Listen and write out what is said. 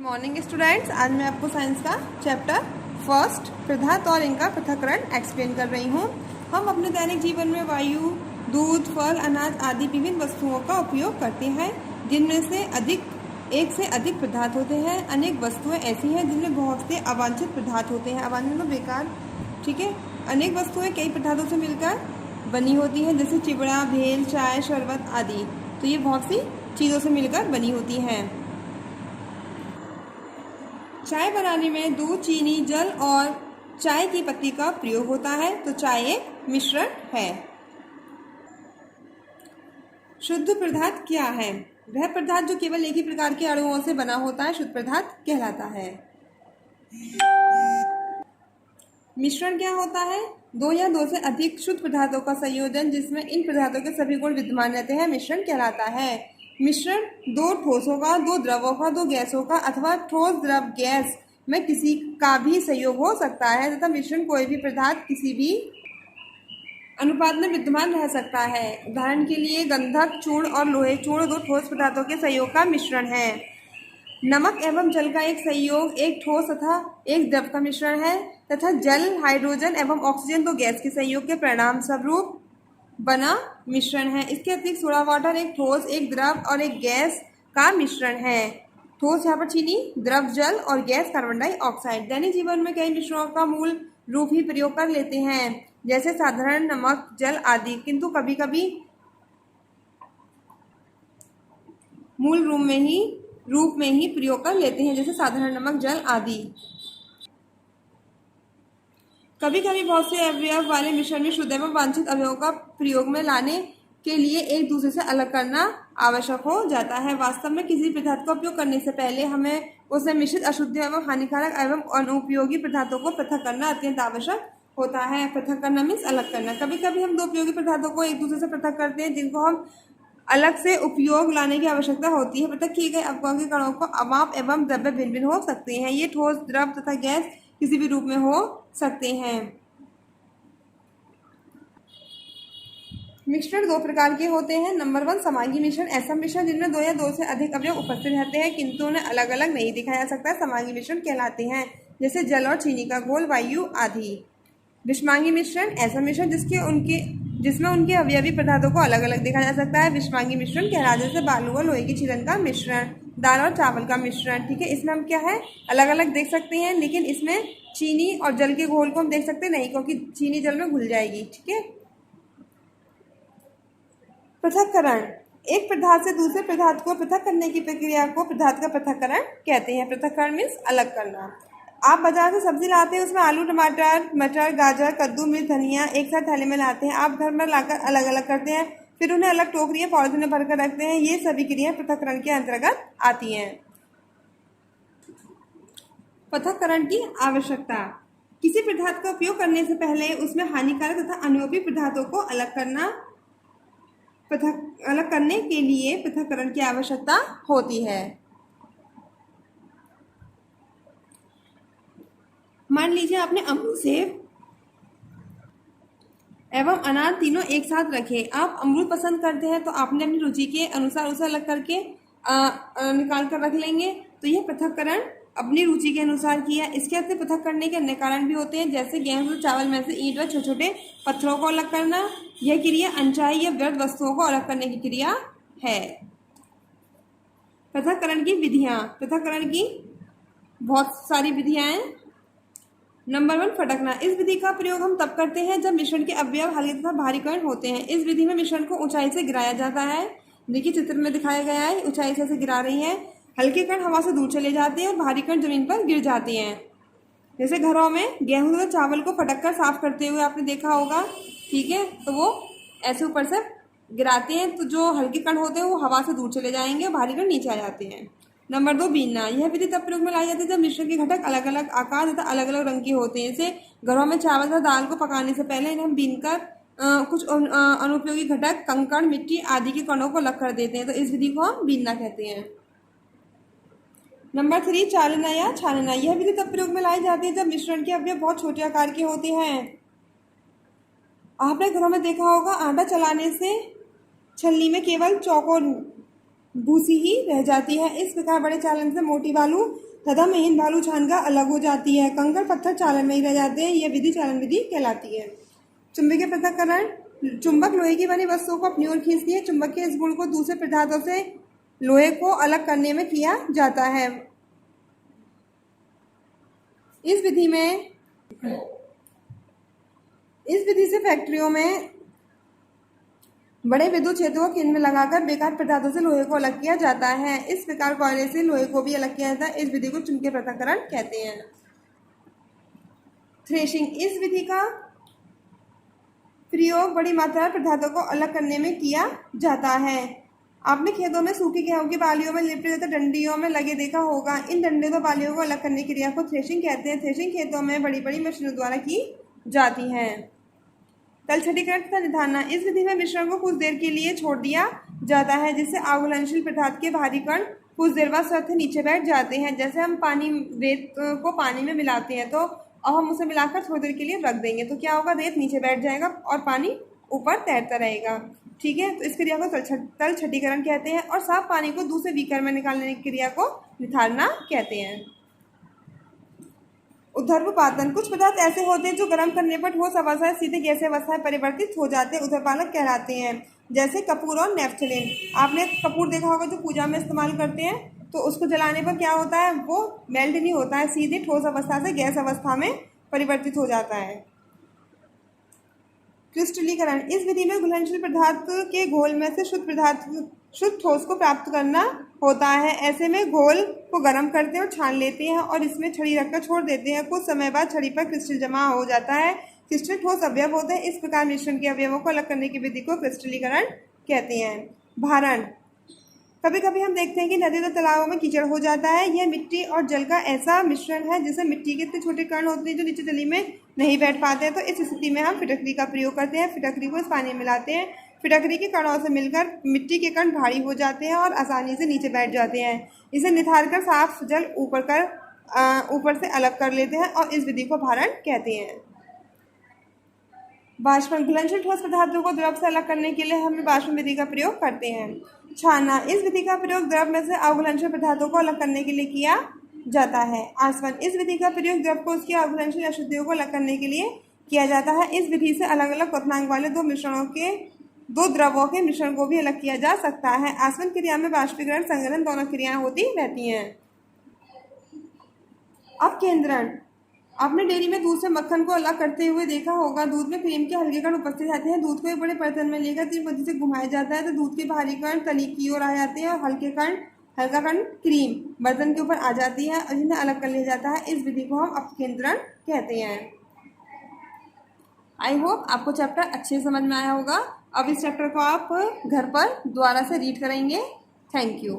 Morning students, आज मैं आपको साइंस का चैप्टर फर्स्ट पदार्थ और इनका पृथक्करण एक्सप्लेन कर रही हूँ। हम अपने दैनिक जीवन में वायु, दूध, फल, अनाज आदि विभिन्न वस्तुओं का उपयोग करते हैं, जिनमें से एक से अधिक पदार्थ होते हैं। अनेक वस्तुएं ऐसी हैं जिनमें बहुत से अवांछित पदार्थ होते हैं। अवांछित मतलब बेकार, ठीक है। अनेक वस्तुएं कई पदार्थों से मिलकर बनी होती हैं, जैसे चिवड़ा, भेल, चाय, शरबत आदि। तो ये बहुत सी चीज़ों से मिलकर बनी होती हैं। चाय बनाने में दूध, चीनी, जल और चाय की पत्ती का प्रयोग होता है। तो चाय एक मिश्रण है। शुद्ध पदार्थ क्या है? वह पदार्थ जो केवल एक ही प्रकार के अणुओं से बना होता है शुद्ध पदार्थ कहलाता है। मिश्रण क्या होता है? दो या दो से अधिक शुद्ध पदार्थों का संयोजन जिसमें इन पदार्थों के सभी गुण विद्यमान रहते हैं, मिश्रण कहलाता है। मिश्रण दो ठोसों का, दो द्रवों का, दो गैसों का अथवा ठोस, द्रव, गैस में किसी का भी संयोग हो सकता है तथा मिश्रण कोई भी पदार्थ किसी भी अनुपात में विद्यमान रह सकता है। उदाहरण के लिए गंधक चूर्ण और लोहे चूर्ण दो ठोस पदार्थों के संयोग का मिश्रण है। नमक एवं जल का एक संयोग एक ठोस तथा एक द्रव का मिश्रण है तथा जल, हाइड्रोजन एवं ऑक्सीजन दो गैस के संयोग के परिणाम स्वरूप बना मिश्रण है। इसके अतिरिक्त सोडा वाटर एक ठोस, एक द्रव और एक गैस का मिश्रण है। ठोस यहाँ पर चीनी, द्रव जल और गैस कार्बन डाइऑक्साइड। दैनिक जीवन में कई मिश्रणों का मूल रूप ही प्रयोग कर लेते हैं, जैसे साधारण नमक, जल आदि, किंतु कभी कभी मूल रूप में ही प्रयोग कर लेते हैं, जैसे साधारण नमक, जल आदि। कभी कभी बहुत से अवयव वाले मिश्रण में शुद्ध एवं वांछित अवयवों का प्रयोग में लाने के लिए एक दूसरे से अलग करना आवश्यक हो जाता है। वास्तव में किसी पदार्थ का उपयोग करने से पहले हमें उसमें मिश्रित अशुद्ध एवं हानिकारक एवं अनुपयोगी पदार्थों को पृथक करना अत्यंत आवश्यक होता है। पृथक करना मीन्स अलग करना। कभी कभी हम दो उपयोगी पदार्थों को एक दूसरे से पृथक करते हैं, जिनको हम अलग से उपयोग लाने की आवश्यकता होती है। पृथक किए गए अवयवों के कणों को अमाप एवं द्रव्य भिन्न भिन्न हो सकते हैं। ये ठोस, द्रव तथा गैस किसी भी रूप में हो सकते हैं। मिश्रण दो प्रकार के होते हैं। नंबर 1 समांगी मिश्रण, ऐसा मिश्रण जिनमें दो या दो से अधिक अवयव उपस्थित रहते हैं किंतु उन्हें अलग अलग नहीं दिखाया जा सकता, समांगी मिश्रण कहलाते हैं, जैसे जल और चीनी का घोल, वायु आदि। विषमांगी मिश्रण, ऐसा मिश्रण जिसमें उनके अवयवी पदार्थों को अलग अलग देखा जा सकता है, विषमांगी मिश्रण कहलाता है, जैसे बालू और लोहे की छीलन का मिश्रण, दाल और चावल का मिश्रण। ठीक है, इसमें हम क्या है अलग अलग देख सकते हैं, लेकिन इसमें चीनी और जल के घोल को हम देख सकते नहीं, क्योंकि चीनी जल में घुल जाएगी। ठीक है। पृथक्करण, एक पदार्थ से दूसरे पदार्थ को पृथक करने की प्रक्रिया को पदार्थ का पृथक्करण कहते हैं। पृथक्करण मीन्स अलग करना। आप बाजार से सब्जी लाते हैं, उसमें आलू, टमाटर, मटर, गाजर, कद्दू, मिर्च, धनिया एक साथ थैले में लाते हैं। आप घर में लाकर अलग अलग करते हैं, फिर उन्हें अलग टोकरियां, पॉलिथीन में भरकर रखते हैं। ये सभी क्रियाएं पृथक्करण के अंतर्गत आती हैं। पृथक्करण की आवश्यकता, किसी पदार्थ का उपयोग करने से पहले उसमें हानिकारक तथा अनुपयोगी पदार्थों को अलग करने के लिए पृथक्करण की आवश्यकता होती है। मान लीजिए आपने अमरूद, सेब एवं अनार तीनों एक साथ रखे। आप अमरूद पसंद करते हैं तो आपने अपनी रुचि के अनुसार उसे अलग करके निकाल कर रख लेंगे। तो यह पृथक्करण अपनी रुचि के अनुसार किया। इसके अतिरिक्त पृथक करने के अन्य कारण भी होते हैं, जैसे गेहूं, चावल में से ईंट व छोटे छोटे पत्थरों को अलग करना। यह क्रिया अनचाही या व्यर्थ वस्तुओं को अलग करने की क्रिया है। पृथक्करण की विधियां, पृथक्करण की बहुत सारी विधियां हैं। नंबर 1 फटकना, इस विधि का प्रयोग हम तब करते हैं जब मिश्रण के अवयव हल्के तथा भारी कण होते हैं। इस विधि में मिश्रण को ऊंचाई से गिराया जाता है। देखिए चित्र में दिखाया गया है, ऊंचाई से गिरा रही है। हल्के कण हवा से दूर चले जाते हैं और भारी कण जमीन पर गिर जाते हैं। जैसे घरों में गेहूं तथा चावल को फटक कर साफ करते हुए आपने देखा होगा। ठीक है, तो वो ऐसे ऊपर से गिराते हैं, तो जो हल्के कण होते हैं वो हवा से दूर चले जाएंगे, भारी कण नीचे आ जाते हैं। नंबर 2 बीनना, यह विधि तब प्रयोग में लाई जाती है जब मिश्रण के घटक अलग अलग आकार तथा अलग अलग रंग के होते हैं। जैसे घरों में चावल तथा दाल को पकाने से पहले इन्हें हम बीनकर कुछ अनुपयोगी घटक, कंकड़, मिट्टी आदि के कणों को अलग कर देते हैं, तो इस विधि को हम बीनना कहते हैं। नंबर 3 चालना या छानना, यह विधि तब प्रयोग में लाई जाती है जब मिश्रण के अवयव बहुत छोटे आकार के होते हैं। आपने घरों में देखा होगा, आटा चलाने से छलनी में केवल चौकोर भूसी ही रह जाती है। इस प्रकार बड़े चालन से मोटी बालू तथा महीन बालू छानका अलग हो जाती है। कंकड़ पत्थर चालन में ही रह जाते हैं। यह विधि चालन विधि कहलाती है। चुंबकीय पृथक्करण, चुंबक लोहे की बनी वस्तुओं को अपनी ओर खींचती है। चुंबक के इस गुण को दूसरे पदार्थों से लोहे को अलग करने में किया जाता है। इस विधि से फैक्ट्रियों में बड़े विद्युत क्षेत्रों को केंद्र में लगाकर बेकार पदार्थों से लोहे को अलग किया जाता है। इस प्रकार कोयले से लोहे को भी अलग किया जाता है। इस विधि को चुंबकीय पृथक्करण कहते हैं। थ्रेशिंग, इस विधि का प्रयोग बड़ी मात्रा में पदार्थों को अलग करने में किया जाता है। आपने खेतों में सूखी गेहूं की बालियों में लिपटे तथा डंडियों में लगे देखा होगा। इन डंडे तो बालियों को अलग करने की क्रिया को थ्रेशिंग कहते हैं। थ्रेशिंग खेतों में बड़ी बड़ी मशीनों द्वारा की जाती है। तलछटीकरण तथा निधारना, इस विधि में मिश्रण को कुछ देर के लिए छोड़ दिया जाता है, जिससे आघूलनशील पदार्थ के भारी कण कुछ देर बाद स्वतः नीचे बैठ जाते हैं। जैसे हम रेत को पानी में मिलाते हैं, तो अब हम उसे मिलाकर थोड़ी देर के लिए रख देंगे, तो क्या होगा, रेत नीचे बैठ जाएगा और पानी ऊपर तैरता रहेगा। ठीक है, तो इस क्रिया को तलछटीकरण कहते हैं। और साफ पानी को दूसरे बीकर में निकालने की क्रिया को निथारना कहते हैं। ऊर्ध्वपातन, कुछ पदार्थ ऐसे होते हैं जो गर्म करने पर ठोस अवस्था से सीधे गैसीय अवस्था में परिवर्तित हो जाते हैं, ऊर्ध्वपातक कहलाते हैं। जैसे कपूर और नेफ्थलीन। आपने कपूर देखा होगा जो पूजा में इस्तेमाल करते हैं, तो उसको जलाने पर क्या होता है, वो मेल्ट नहीं होता है, सीधे ठोस अवस्था से गैस अवस्था में परिवर्तित हो जाता है। क्रिस्टलीकरण, इस विधि में घुलनशील पदार्थ के घोल में से शुद्ध ठोस को प्राप्त करना होता है। ऐसे में घोल को गर्म करते हैं और छान लेते हैं और इसमें छड़ी रखकर छोड़ देते हैं। कुछ समय बाद छड़ी पर क्रिस्टल जमा हो जाता है। क्रिस्टल ठोस अवयव होते हैं। इस प्रकार मिश्रण के अवयवों को अलग करने की विधि को क्रिस्टलीकरण कहते हैं। भारण, कभी कभी हम देखते हैं कि नदी और तालाबों में कीचड़ हो जाता है। यह मिट्टी और जल का ऐसा मिश्रण है जिसमें मिट्टी के इतने छोटे कण होते हैं जो नीचे जली में नहीं बैठ पाते हैं। तो इस स्थिति में हम फिटकरी का प्रयोग करते हैं। फिटकरी को इस पानी में मिलाते हैं। फिटकरी के कणों से मिलकर मिट्टी के कण भारी हो जाते हैं और आसानी से नीचे बैठ जाते हैं। इसे निथार कर साफ जल ऊपर से अलग कर लेते हैं और इस विधि को भारण कहते हैं। बाष्पन, घुलनशील ठोस पदार्थों को द्रव से अलग करने के लिए हम बाष्पन विधि का प्रयोग करते हैं। छानना, इस विधि का प्रयोग द्रव में से अघुलनशील पदार्थों को अलग करने के लिए किया जाता है। आसवन, इस विधि का प्रयोग द्रव को उसकी अघुलनशील अशुद्धियों को अलग करने के लिए किया जाता है। इस विधि से अलग अलग क्वथनांक वाले दो द्रवों के मिश्रण को भी अलग किया जा सकता है। आसवन क्रिया में बाष्पीकरण संघनन दोनों क्रियाएं होती रहती हैं। अपकेंद्रण, आपने डेयरी में दूध से मक्खन को अलग करते हुए देखा होगा। दूध में क्रीम के हल्के कण उपस्थित रहते हैं। दूध को एक बड़े बर्तन में लेकर तीन पद्धति से घुमाया जाता है तो दूध के भारी कण तनी की ओर आ जाते हैं और हल्का कण क्रीम बर्तन के ऊपर आ जाती है और जिन्हें अलग कर लिया जाता है। इस विधि को हम अपकेंद्रण कहते हैं। आई होप आपको चैप्टर अच्छे से समझ में आया होगा। अब इस चैप्टर को आप घर पर दोबारा से रीड करेंगे। Thank you.